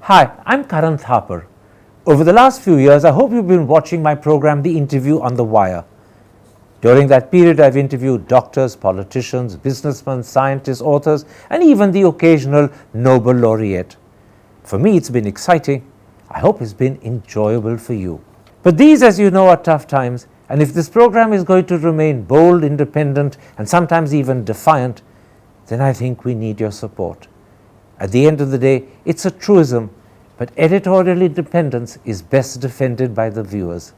Hi, I'm Karan Thapar. Over the last few years, I hope you've been watching my program, The Interview on the Wire. During that period, I've interviewed doctors, politicians, businessmen, scientists, authors, and even the occasional Nobel laureate. For me, it's been exciting. I hope it's been enjoyable for you. But these, as you know, are tough times, and if this program is going to remain bold, independent, and sometimes even defiant, then I think we need your support. At the end of the day, it's a truism, but editorial independence is best defended by the viewers.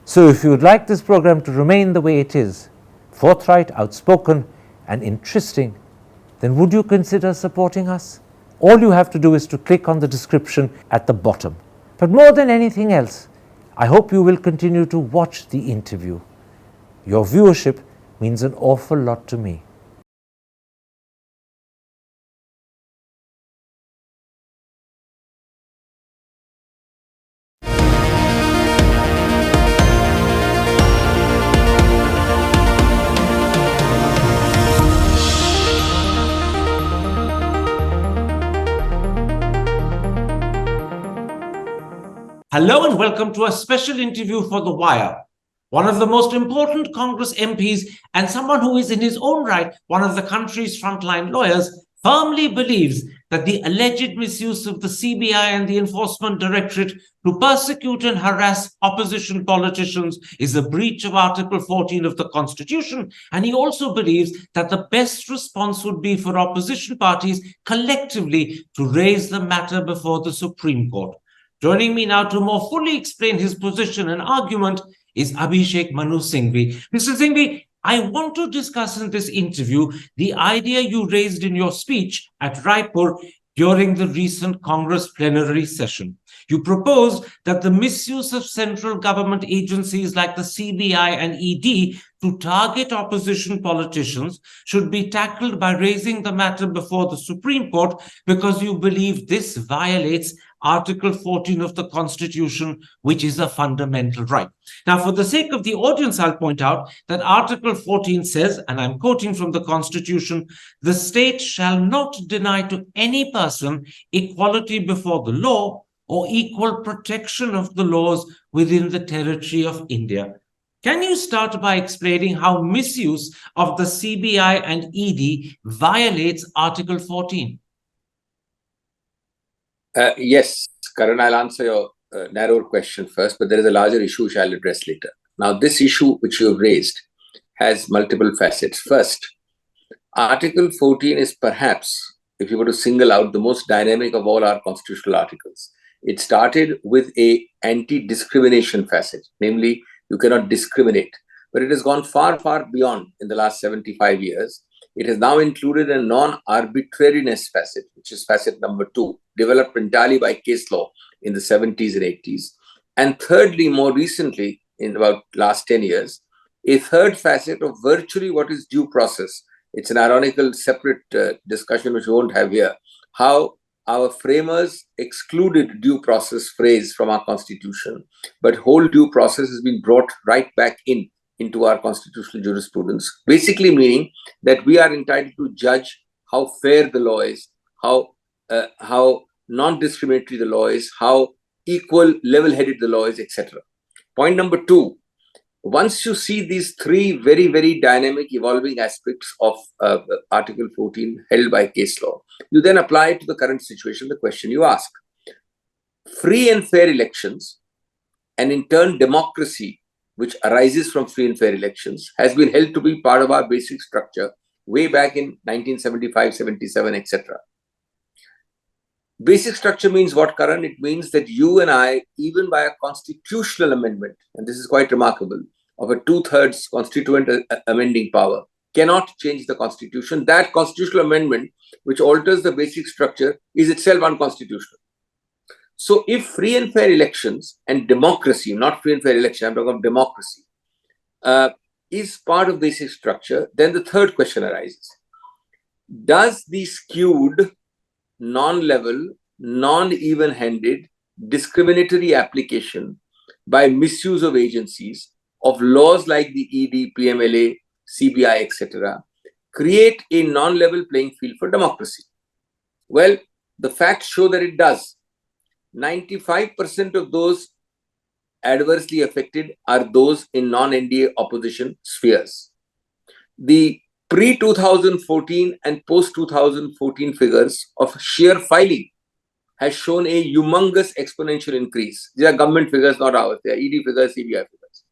So if you would like this program to remain the way it is, forthright, outspoken, and interesting, then would you consider supporting us? All you have to do is to click on the description at the bottom. But more than anything else, I hope you will continue to watch the interview. Your viewership means an awful lot to me. Hello and welcome to a special interview for The Wire. One of the most important Congress MPs and someone who is in his own right one of the country's frontline lawyers firmly believes that the alleged misuse of the CBI and the Enforcement Directorate to persecute and harass opposition politicians is a breach of Article 14 of the Constitution, and he also believes that the best response would be for opposition parties collectively to raise the matter before the Supreme Court. Joining me now to more fully explain his position and argument is Abhishek Singhvi. Mr. Singhvi, I want to discuss in this interview the idea you raised in your speech at Raipur during the recent Congress Plenary Session. You proposed that the misuse of central government agencies like the CBI and ED to target opposition politicians should be tackled by raising the matter before the Supreme Court because you believe this violates Article 14 of the Constitution, which is a fundamental right. Now, for the sake of the audience, I'll point out that Article 14 says, and I'm quoting from the Constitution, the state shall not deny to any person equality before the law or equal protection of the laws within the territory of India. Can you start by explaining how misuse of the CBI and ED violates Article 14? Yes, Karan, I'll answer your narrower question first, but there is a larger issue which I'll address later. Now, this issue which you have raised has multiple facets. First, Article 14 is perhaps, if you were to single out, the most dynamic of all our constitutional articles. It started with a anti-discrimination facet, namely, you cannot discriminate. But it has gone far, far beyond in the last 75 years. It has now included a non-arbitrariness facet, which is facet number 2, developed entirely by case law in the 70s and 80s. And thirdly, more recently, in about last 10 years, a third facet of virtually what is due process. It's an ironical separate discussion which we won't have here. How our framers excluded due process phrase from our constitution, but whole due process has been brought right back into our constitutional jurisprudence, basically meaning that we are entitled to judge how fair the law is, how non-discriminatory the law is, how equal, level-headed the law is, etc. Point number 2, once you see these three very, very dynamic evolving aspects of Article 14 held by case law, you then apply it to the current situation, the question you ask. Free and fair elections, and in turn democracy, which arises from free and fair elections, has been held to be part of our basic structure way back in 1975, 77, etc. Basic structure means what, Karan? It means that you and I, even by a constitutional amendment, and this is quite remarkable, of a 2/3 constituent amending power, cannot change the constitution. That constitutional amendment, which alters the basic structure, is itself unconstitutional. So if free and fair elections and democracy, not free and fair election, I'm talking of democracy, is part of basic structure, then the third question arises. Does the skewed, non-level, non-even-handed, discriminatory application by misuse of agencies of laws like the ED, PMLA, CBI, etc., create a non-level playing field for democracy? Well, the facts show that it does. 95% of those adversely affected are those in non-NDA opposition spheres. The pre-2014 and post-2014 figures of sheer filing has shown a humongous exponential increase. These are government figures, not ours. They are ED figures, CBI figures.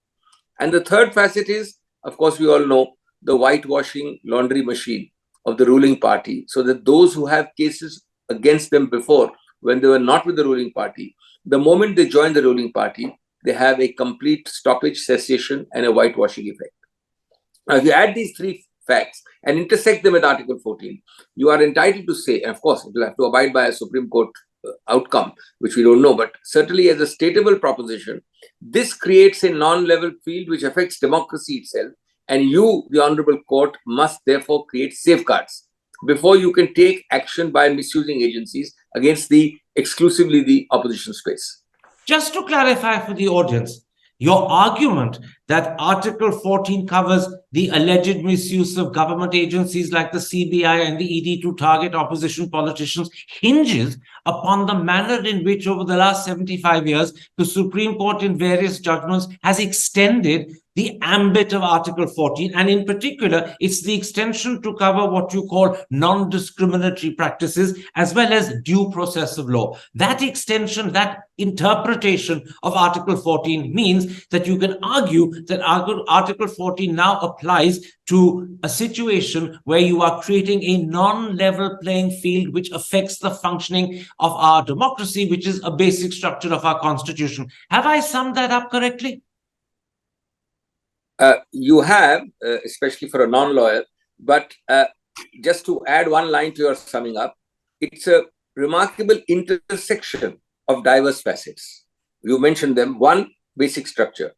And the third facet is, of course, we all know the whitewashing laundry machine of the ruling party, so that those who have cases against them before, when they were not with the ruling party, the moment they join the ruling party, they have a complete stoppage, cessation, and a whitewashing effect. Now, if you add these three facts and intersect them with Article 14, you are entitled to say, and of course, it will have to abide by a Supreme Court outcome, which we don't know, but certainly as a stateable proposition, this creates a non-level field which affects democracy itself, and you, the Honorable Court, must therefore create safeguards before you can take action by misusing agencies against exclusively the opposition space. Just to clarify for the audience, your argument that Article 14 covers the alleged misuse of government agencies like the CBI and the ED to target opposition politicians hinges upon the manner in which over the last 75 years, the Supreme Court in various judgments has extended the ambit of Article 14, and in particular, it's the extension to cover what you call non-discriminatory practices as well as due process of law. That extension, that interpretation of Article 14 means that you can argue that Article 14 now applies to a situation where you are creating a non-level playing field which affects the functioning of our democracy, which is a basic structure of our constitution. Have I summed that up correctly? You have, especially for a non-lawyer, but just to add one line to your summing up, it's a remarkable intersection of diverse facets. You mentioned them. One, basic structure.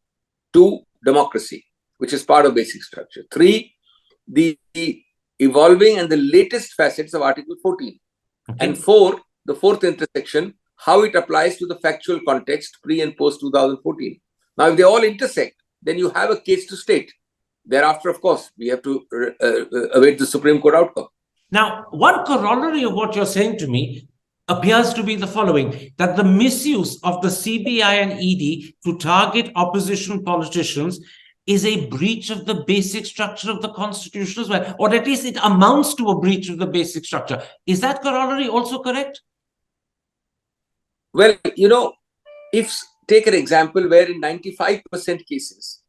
Two, democracy, which is part of basic structure. Three, the evolving and the latest facets of Article 14. Okay. And four, the fourth intersection, how it applies to the factual context pre and post 2014. Now, if they all intersect, then you have a case to state. Thereafter, of course, we have to await the Supreme Court outcome. Now, one corollary of what you're saying to me appears to be the following, that the misuse of the CBI and ED to target opposition politicians is a breach of the basic structure of the Constitution as well, or at least it amounts to a breach of the basic structure. Is that corollary also correct? Well, take an example where in 95% cases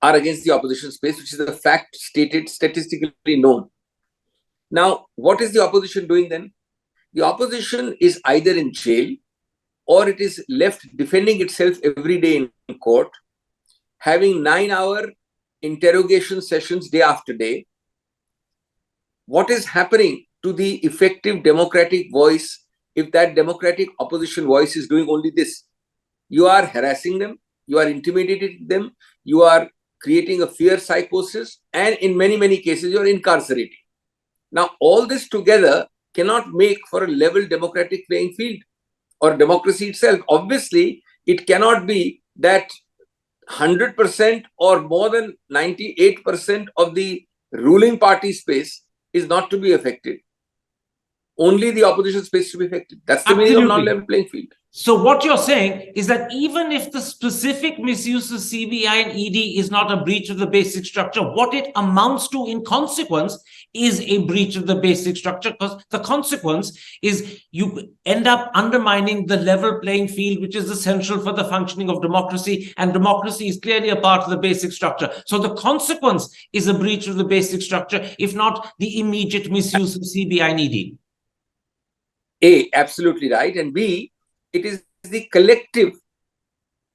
are against the opposition space, which is a fact stated, statistically known. Now, what is the opposition doing then? The opposition is either in jail or it is left defending itself every day in court, having 9-hour interrogation sessions day after day. What is happening to the effective democratic voice if that democratic opposition voice is doing only this? You are harassing them, you are intimidating them, you are creating a fear psychosis, and in many, many cases, you are incarcerating. Now, all this together cannot make for a level democratic playing field or democracy itself. Obviously, it cannot be that 100% or more than 98% of the ruling party space is not to be affected. Only the opposition space to be affected. That's the meaning of non-level playing field. So what you're saying is that even if the specific misuse of CBI and ED is not a breach of the basic structure, what it amounts to in consequence is a breach of the basic structure, because the consequence is you end up undermining the level playing field, which is essential for the functioning of democracy, and democracy is clearly a part of the basic structure. So the consequence is a breach of the basic structure, if not the immediate misuse of CBI and ED. A, absolutely right. And B, it is the collective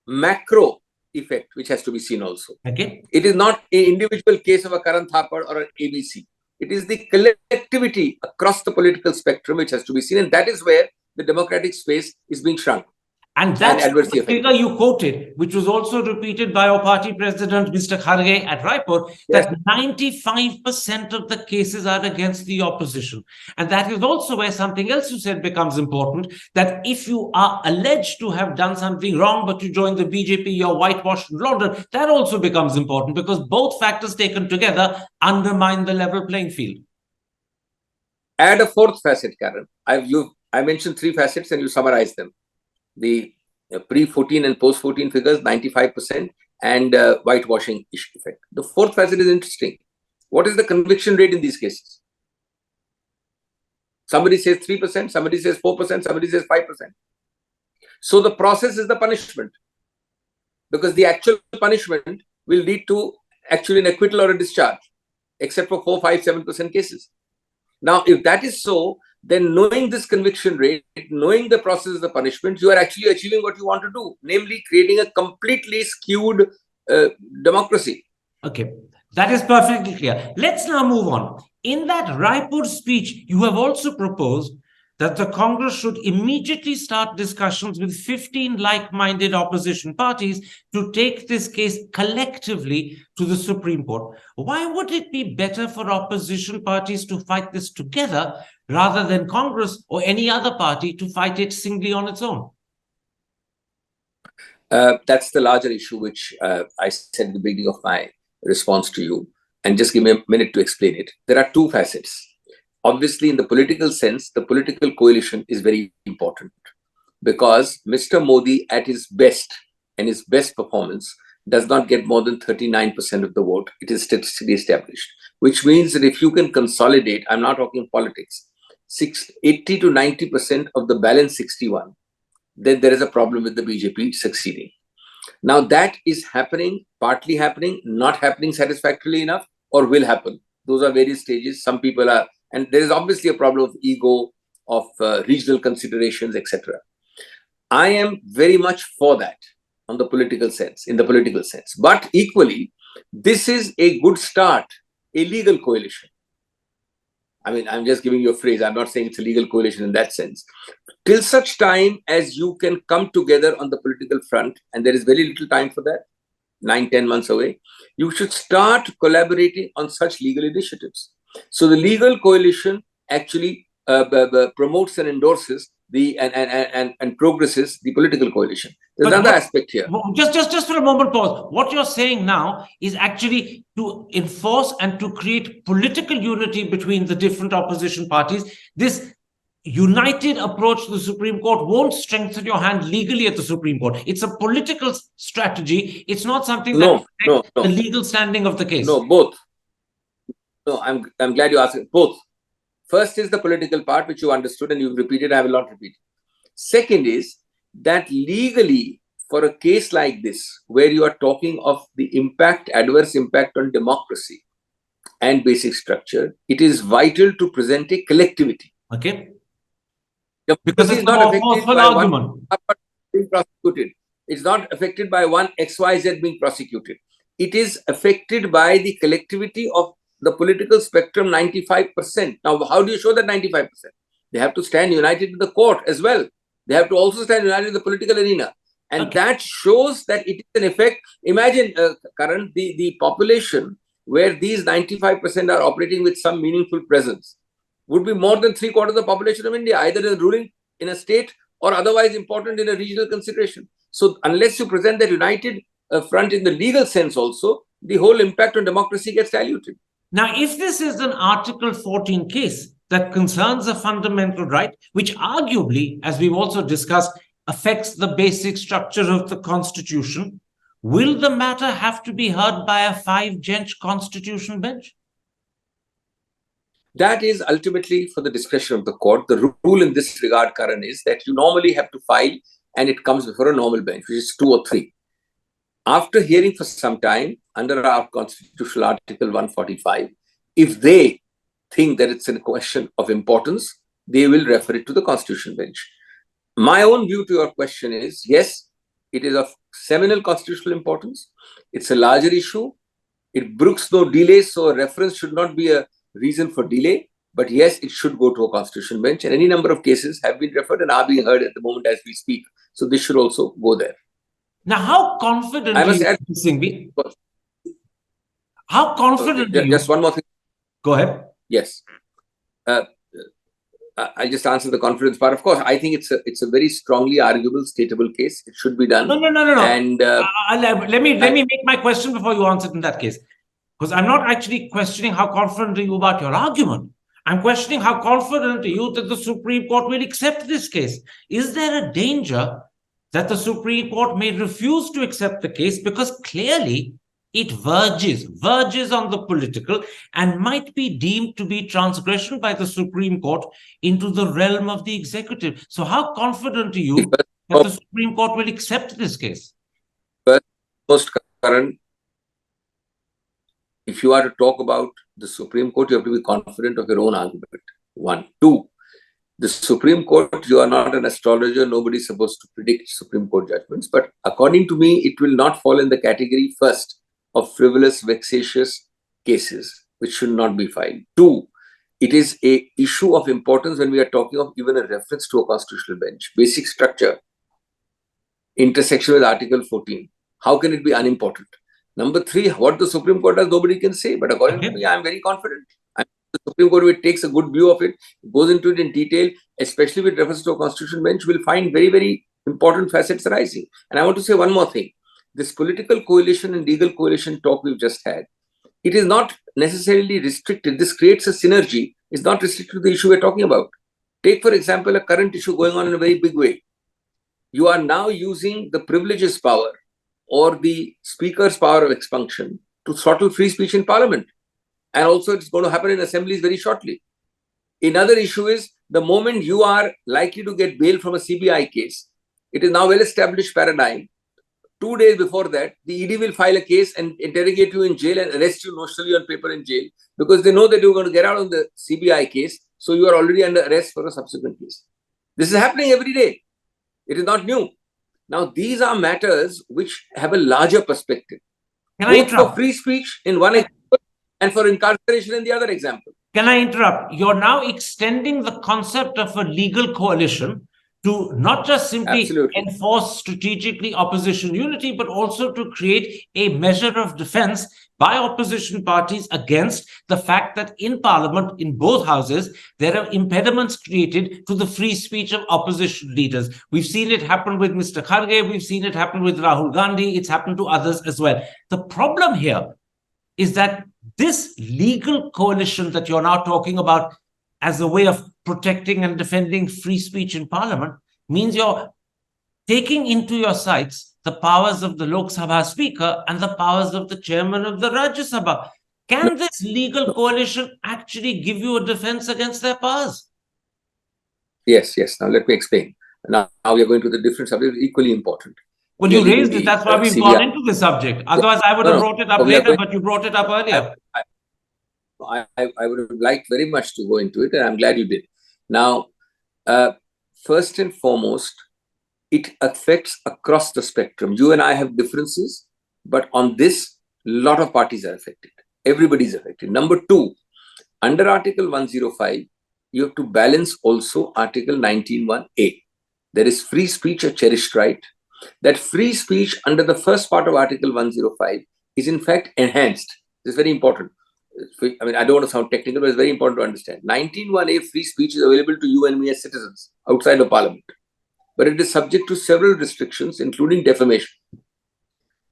macro effect which has to be seen also. Okay. It is not an individual case of a Karan Thapar or an ABC. It is the collectivity across the political spectrum which has to be seen. And that is where the democratic space is being shrunk. And that's the figure you quoted, which was also repeated by our party president, Mr. Kharge at Raipur, that 95% of the cases are against the opposition. And that is also where something else you said becomes important, that if you are alleged to have done something wrong, but you join the BJP, you're whitewashed and laundered, that also becomes important, because both factors taken together undermine the level playing field. Add a fourth facet, Karen. I mentioned three facets and you summarize them. The pre-14 and post-14 figures, 95%, and whitewashing effect. The fourth facet is interesting. What is the conviction rate in these cases? Somebody says 3%, somebody says 4%, somebody says 5%. So the process is the punishment, because the actual punishment will lead to actually an acquittal or a discharge, except for 4, 5, 7% cases. Now, if that is so, then knowing this conviction rate, knowing the process of the punishment, you are actually achieving what you want to do, namely creating a completely skewed democracy. Okay, that is perfectly clear. Let's now move on. In that Raipur speech, you have also proposed that the Congress should immediately start discussions with 15 like-minded opposition parties to take this case collectively to the Supreme Court. Why would it be better for opposition parties to fight this together rather than Congress or any other party to fight it singly on its own? That's the larger issue, which I said at the beginning of my response to you. And just give me a minute to explain it. There are two facets. Obviously, in the political sense, the political coalition is very important, because Mr. Modi at his best and his best performance does not get more than 39% of the vote. It is statistically established, which means that if you can consolidate, I'm not talking politics, 80 to 90% of the balance 61, then there is a problem with the BJP succeeding. Now that is happening, partly happening, not happening satisfactorily enough, or will happen. Those are various stages. Some people are, and there is obviously a problem of ego, of regional considerations, etc. I am very much for that on the political sense, in the political sense. But equally, this is a good start, a legal coalition. I mean, I'm just giving you a phrase. I'm not saying it's a legal coalition in that sense. Till such time as you can come together on the political front, and there is very little time for that, 9-10 months away, you should start collaborating on such legal initiatives. So the legal coalition actually promotes and endorses the and progresses the political coalition. There's another aspect here. Just for a moment, pause. What you're saying now is actually to enforce and to create political unity between the different opposition parties. This united approach to the Supreme Court won't strengthen your hand legally at the Supreme Court. It's a political strategy. It's not something that affects the legal standing of the case. No, both. No, I'm glad you asked it. Both. First is the political part, which you understood and you've repeated. I will not repeat. Second is that legally, for a case like this, where you are talking of the impact, adverse impact on democracy and basic structure, it is vital to present a collectivity. Okay. Because it's not affected by one being prosecuted. It's not affected by one XYZ being prosecuted. It is affected by the collectivity of the political spectrum, 95%. Now, how do you show that 95%? They have to stand united in the court as well. They have to also stand united in the political arena. And that shows that it is an effect. Imagine, Karan, the population where these 95% are operating with some meaningful presence would be more than 3/4 of the population of India, either ruling in a state or otherwise important in a regional consideration. So unless you present that united front in the legal sense also, the whole impact on democracy gets diluted. Now, if this is an Article 14 case that concerns a fundamental right, which arguably, as we've also discussed, affects the basic structure of the Constitution, will the matter have to be heard by a 5-judge Constitution bench? That is ultimately for the discretion of the court. The rule in this regard, Karan, is that you normally have to file and it comes before a normal bench, which is 2 or 3. After hearing for some time, under our constitutional article 145, if they think that it's a question of importance, they will refer it to the constitutional bench. My own view to your question is, yes, it is of seminal constitutional importance. It's a larger issue. It brooks no delay, so a reference should not be a reason for delay. But yes, it should go to a constitutional bench. And any number of cases have been referred and are being heard at the moment as we speak. So this should also go there. Now, how confident are you, Singhvi? How confident are you? Just one more thing. Go ahead. Yes. I'll just answer the confidence part. Of course, I think it's a very strongly arguable, stateable case. It should be done. No. And let me make my question before you answer it in that case. Because I'm not actually questioning how confident are you about your argument. I'm questioning how confident are you that the Supreme Court will accept this case. Is there a danger that the Supreme Court may refuse to accept the case because clearly it verges on the political and might be deemed to be transgression by the Supreme Court into the realm of the executive. So how confident are you that the Supreme Court will accept this case? Most current, if you are to talk about the Supreme Court, you have to be confident of your own argument. One. Two, the Supreme Court, you are not an astrologer, nobody is supposed to predict Supreme Court judgments, but according to me, it will not fall in the category first of frivolous, vexatious cases, which should not be filed. Two, it is an issue of importance when we are talking of even a reference to a constitutional bench. Basic structure, intersection with Article 14. How can it be unimportant? Number three, what the Supreme Court does, nobody can say. But according to me, I am very confident. The Supreme Court takes a good view of it, goes into it in detail, especially with reference to a constitutional bench, will find very, very important facets arising. And I want to say one more thing. This political coalition and legal coalition talk we've just had, it is not necessarily restricted. This creates a synergy. It's not restricted to the issue we're talking about. Take, for example, a current issue going on in a very big way. You are now using the privileges power or the speaker's power of expunction to throttle free speech in parliament. And also it's going to happen in assemblies very shortly. Another issue is the moment you are likely to get bail from a CBI case, it is now well-established paradigm. 2 days before that, the ED will file a case and interrogate you in jail and arrest you notionally on paper in jail because they know that you're going to get out on the CBI case. So you are already under arrest for a subsequent case. This is happening every day. It is not new. Now, these are matters which have a larger perspective. Can I interrupt? For free speech in one example and for incarceration in the other example. Can I interrupt? You're now extending the concept of a legal coalition to not just simply enforce strategically opposition unity, but also to create a measure of defense by opposition parties against the fact that in parliament, in both houses, there are impediments created to the free speech of opposition leaders. We've seen it happen with Mr. Kharge, we've seen it happen with Rahul Gandhi, it's happened to others as well. The problem here is that this legal coalition that you're now talking about as a way of protecting and defending free speech in parliament means you're taking into your sights the powers of the Lok Sabha speaker and the powers of the chairman of the Rajya Sabha. Can this legal coalition actually give you a defense against their powers? Yes. Now let me explain. Now we are going to the different subjects, equally important. Well, you raised it. That's why we've gone into the subject. Otherwise, I would have brought it up later, but you brought it up earlier. I would have liked very much to go into it, and I'm glad you did. Now, first and foremost, it affects across the spectrum. You and I have differences, but on this, a lot of parties are affected. Everybody is affected. Number two, under Article 105, you have to balance also Article 19(1)(a). There is free speech, a cherished right. That free speech under the first part of Article 105 is in fact enhanced. This is very important. I mean, I don't want to sound technical, but it's very important to understand. 19(1)(a) free speech is available to you and me as citizens outside of parliament. But it is subject to several restrictions, including defamation.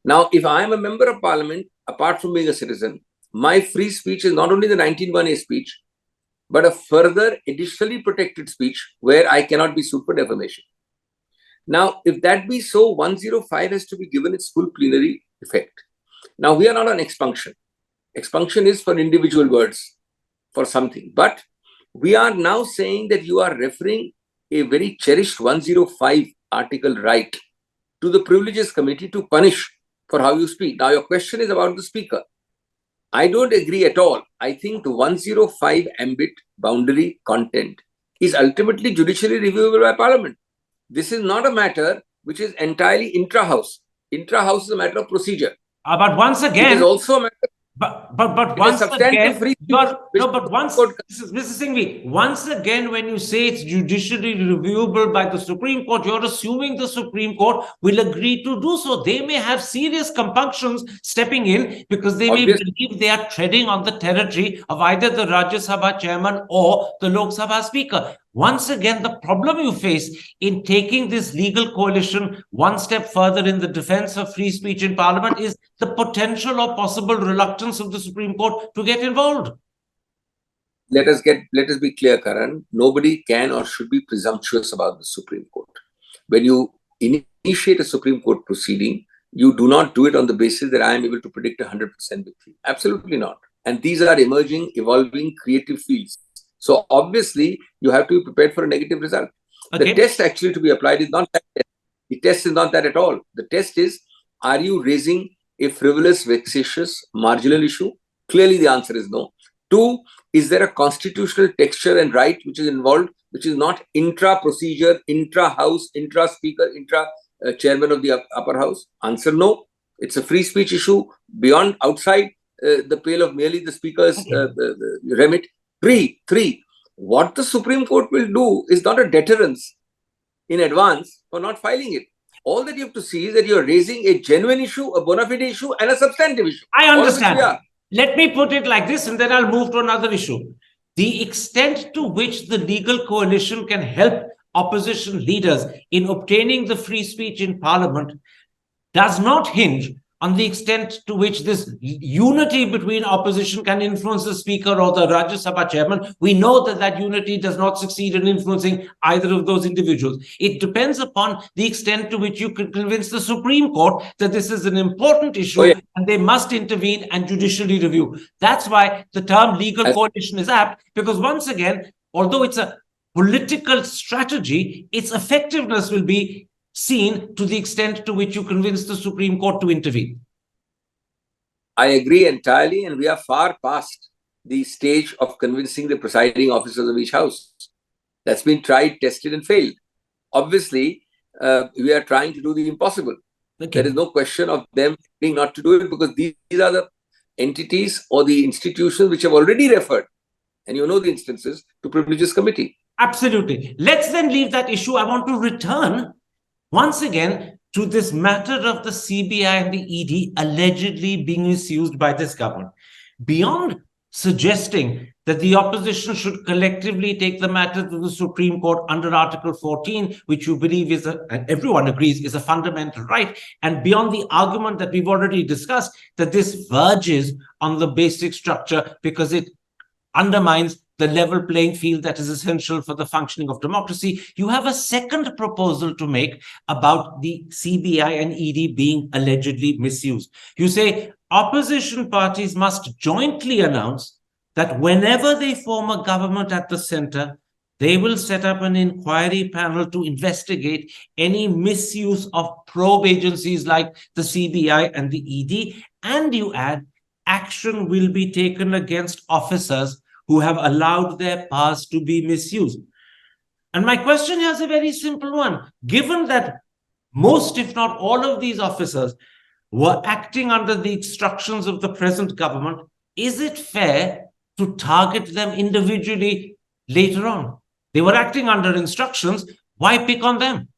Now, if I am a member of parliament, apart from being a citizen, my free speech is not only the 19(1)(a) speech, but a further additionally protected speech where I cannot be sued for defamation. Now, if that be so, 105 has to be given its full plenary effect. Now, we are not on expunction. Expunction is for individual words, for something. But we are now saying that you are referring a very cherished 105 article right to the Privileges Committee to punish for how you speak. Now, your question is about the speaker. I don't agree at all. I think the 105 ambit, boundary, content is ultimately judicially reviewable by parliament. This is not a matter which is entirely intra-house. Intra-house is a matter of procedure. But once again, it is also a matter. But once again, Mr. Singhvi, once again, when you say it's judicially reviewable by the Supreme Court, you're assuming the Supreme Court will agree to do so. They may have serious compunctions stepping in because they may believe they are treading on the territory of either the Rajya Sabha chairman or the Lok Sabha speaker. Once again, the problem you face in taking this legal coalition one step further in the defense of free speech in parliament is the potential or possible reluctance of the Supreme Court to get involved. Let us be clear, Karan. Nobody can or should be presumptuous about the Supreme Court. When you initiate a Supreme Court proceeding, you do not do it on the basis that I am able to predict 100% victory. Absolutely not. And these are emerging, evolving, creative fields. So obviously, you have to be prepared for a negative result. Okay. The test actually to be applied is not that test. The test is not that at all. The test is, are you raising a frivolous, vexatious, marginal issue? Clearly, the answer is no. Two, is there a constitutional texture and right which is involved, which is not intra-procedure, intra-house, intra-speaker, intra-chairman of the upper house? Answer, no. It's a free speech issue beyond, outside the pale of merely the speaker's remit. Three, what the Supreme Court will do is not a deterrence in advance for not filing it. All that you have to see is that you are raising a genuine issue, a bona fide issue, and a substantive issue. I understand. Let me put it like this, and then I'll move to another issue. The extent to which the legal coalition can help opposition leaders in obtaining the free speech in Parliament does not hinge on the extent to which this unity between opposition can influence the speaker or the Rajya Sabha chairman. We know that that unity does not succeed in influencing either of those individuals. It depends upon the extent to which you can convince the Supreme Court that this is an important issue and they must intervene and judicially review. That's why the term legal coalition is apt, because once again, although it's a political strategy, its effectiveness will be seen to the extent to which you convince the Supreme Court to intervene. I agree entirely, and we are far past the stage of convincing the presiding officers of each house. That's been tried, tested, and failed. Obviously, we are trying to do the impossible. Okay. There is no question of them being not to do it, because these are the entities or the institutions which have already referred, and you know the instances, to Privileges Committee. Absolutely. Let's then leave that issue. I want to return once again to this matter of the CBI and the ED allegedly being misused by this government. Beyond suggesting that the opposition should collectively take the matter to the Supreme Court under Article 14, which you believe is, and everyone agrees, is a fundamental right, and beyond the argument that we've already discussed, that this verges on the basic structure because it undermines the level playing field that is essential for the functioning of democracy, you have a second proposal to make about the CBI and ED being allegedly misused. You say opposition parties must jointly announce that whenever they form a government at the center, they will set up an inquiry panel to investigate any misuse of probe agencies like the CBI and the ED. And you add, action will be taken against officers who have allowed their powers to be misused. And my question here is a very simple one. Given that most, if not all of these officers were acting under the instructions of the present government, is it fair to target them individually later on? They were acting under instructions. Why pick on them?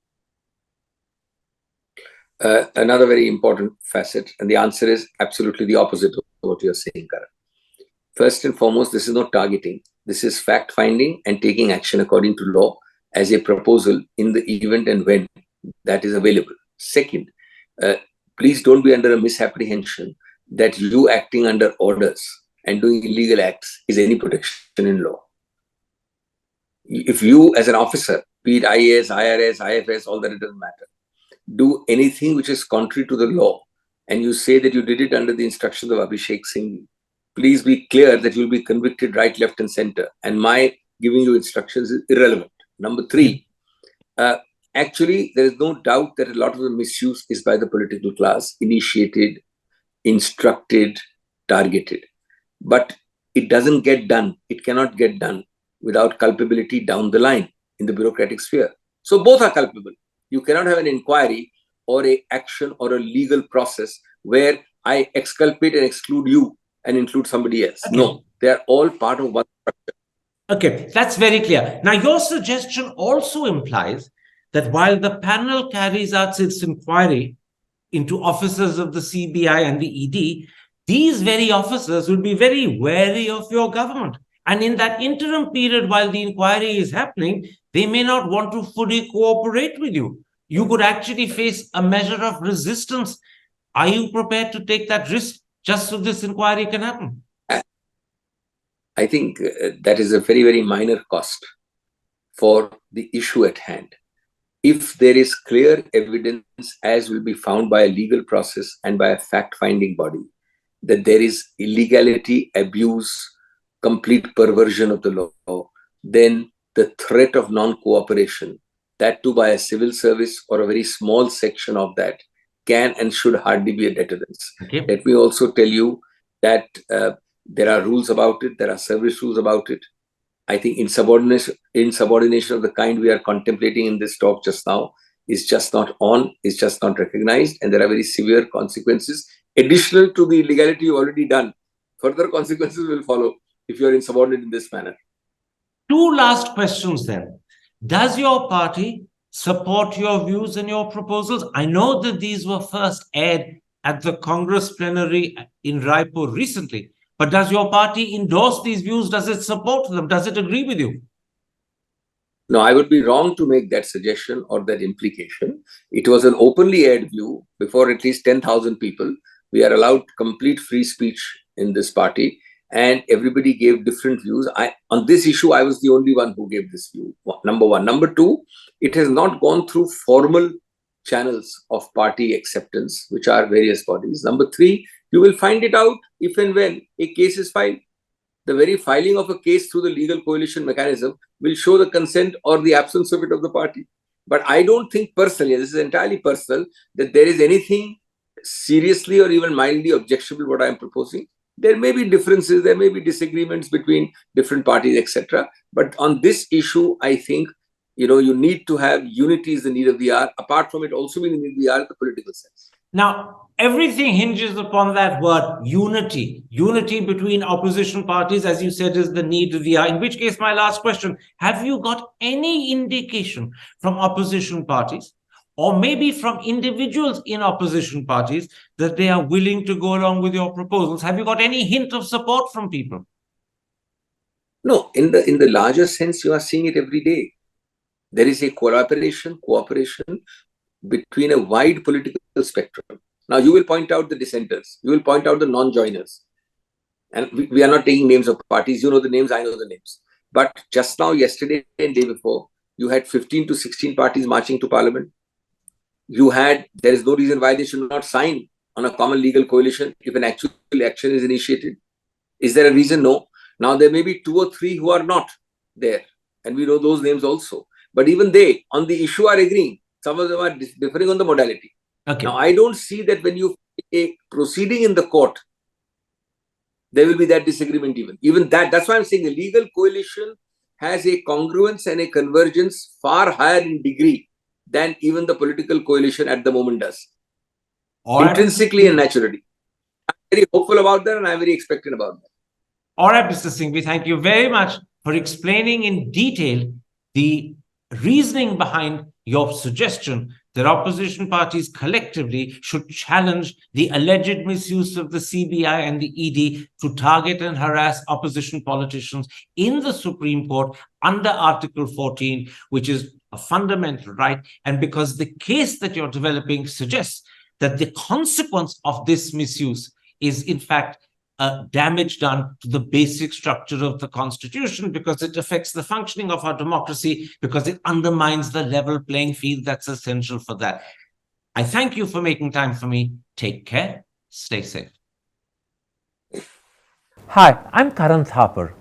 Another very important facet, and the answer is absolutely the opposite of what you're saying, Karan. First and foremost, this is not targeting. This is fact-finding and taking action according to law as a proposal in the event and when that is available. Second, please don't be under a misapprehension that you acting under orders and doing illegal acts is any protection in law. If you as an officer, be it IAS, IRS, IFS, all that, it doesn't matter, do anything which is contrary to the law, and you say that you did it under the instructions of Abhishek Singhvi, please be clear that you'll be convicted right, left, and center. And my giving you instructions is irrelevant. Number three, actually, there is no doubt that a lot of the misuse is by the political class, initiated, instructed, targeted. But it doesn't get done. It cannot get done without culpability down the line in the bureaucratic sphere. So both are culpable. You cannot have an inquiry or a action or a legal process where I exculpate and exclude you and include somebody else. Okay. No, they are all part of one structure. Okay, that's very clear. Now, your suggestion also implies that while the panel carries out its inquiry into officers of the CBI and the ED, these very officers will be very wary of your government. And in that interim period, while the inquiry is happening, they may not want to fully cooperate with you. You could actually face a measure of resistance. Are you prepared to take that risk just so this inquiry can happen? I think that is a very, very minor cost for the issue at hand. if there is clear evidence, as will be found by a legal process and by a fact-finding body, that there is illegality, abuse, complete perversion of the law, then the threat of non-cooperation, that too by a civil service or a very small section of that, can and should hardly be a deterrence. Okay. Let me also tell you that there are rules about it, there are service rules about it. I think insubordination of the kind we are contemplating in this talk just now is just not is just not recognized, and there are very severe consequences additional to the illegality you've already done. Further consequences will follow if you are insubordinate in this manner. Two last questions then. Does your party support your views and your proposals? I know that these were first aired at the Congress Plenary in Raipur recently, but does your party endorse these views? Does it support them? Does it agree with you? No, I would be wrong to make that suggestion or that implication. It was an openly aired view before at least 10,000 people. We are allowed complete free speech in this party, and everybody gave different views. On this issue, I was the only one who gave this view, number one. Number two, it has not gone through formal channels of party acceptance, which are various bodies. Number three, you will find it out if and when a case is filed. The very filing of a case through the legal coalition mechanism will show the consent or the absence of it of the party. But I don't think personally, this is entirely personal, that there is anything seriously or even mildly objectionable what I am proposing. There may be differences, there may be disagreements between different parties, etc. But on this issue, I think, you need to have unity is the need of the hour. Apart from it also being the need of the hour in the political sense. Now, everything hinges upon that word unity. Unity between opposition parties, as you said, is the need of the hour. In which case, my last question, have you got any indication from opposition parties, or maybe from individuals in opposition parties, that they are willing to go along with your proposals? Have you got any hint of support from people? No, in the larger sense, you are seeing it every day. There is a cooperation between a wide political spectrum. Now, you will point out the dissenters, you will point out the non-joiners. And we are not taking names of parties. You know the names, I know the names. But just now, yesterday and day before, you had 15 to 16 parties marching to parliament. There is no reason why they should not sign on a common legal coalition if an actual action is initiated. Is there a reason? No. Now, there may be 2 or 3 who are not there. And we know those names also. But even they, on the issue, are agreeing. Some of them are differing on the modality. Okay. Now, I don't see that when you a proceeding in the court, there will be that disagreement even that's why I'm saying the legal coalition has a congruence and a convergence far higher in degree than even the political coalition at the moment does. Intrinsically and naturally. I'm very hopeful about that, and I'm very expectant about that. All right, Mr. Singhvi, thank you very much for explaining in detail the reasoning behind your suggestion that opposition parties collectively should challenge the alleged misuse of the CBI and the ED to target and harass opposition politicians in the Supreme Court under Article 14, which is a fundamental right. And because the case that you're developing suggests that the consequence of this misuse is, in fact, damage done to the basic structure of the Constitution, because it affects the functioning of our democracy, because it undermines the level playing field that's essential for that. I thank you for making time for me. Take care. Stay safe. Hi, I'm Karan Thapar.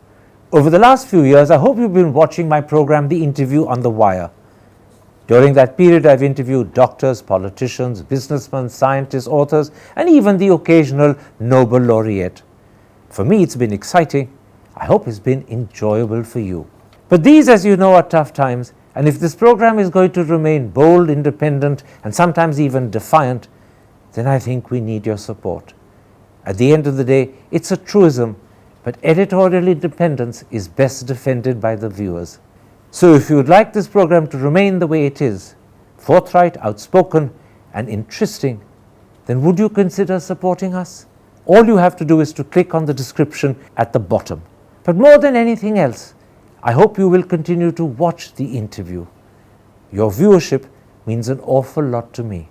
Over the last few years, I hope you've been watching my program, The Interview on the Wire. During that period, I've interviewed doctors, politicians, businessmen, scientists, authors, and even the occasional Nobel laureate. For me, it's been exciting. I hope it's been enjoyable for you. But these, as you know, are tough times, and if this program is going to remain bold, independent, and sometimes even defiant, then I think we need your support. At the end of the day, it's a truism, but editorial independence is best defended by the viewers. So if you would like this program to remain the way it is, forthright, outspoken, and interesting, then would you consider supporting us? All you have to do is to click on the description at the bottom. But more than anything else, I hope you will continue to watch The Interview. Your viewership means an awful lot to me.